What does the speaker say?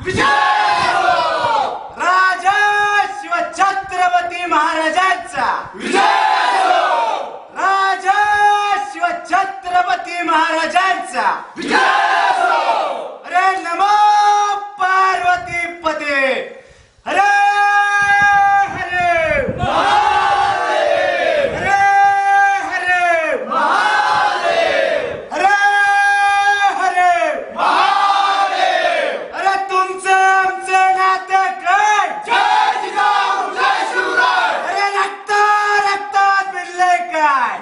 विजय हो! राजा शिवछत्रपती महाराजांचा विजय हो! राजा शिवछत्रपती महाराजांचा विजय हो! अरे नमो पार्वती पते हरे हरे महादेव हरे हरे महादेव हरे हरे महादेव. अरे तुमचं आमचं नातं काय? जय जिजाऊ जय शिवराय. अरे रक्ता रक्तात भिडलंय काय?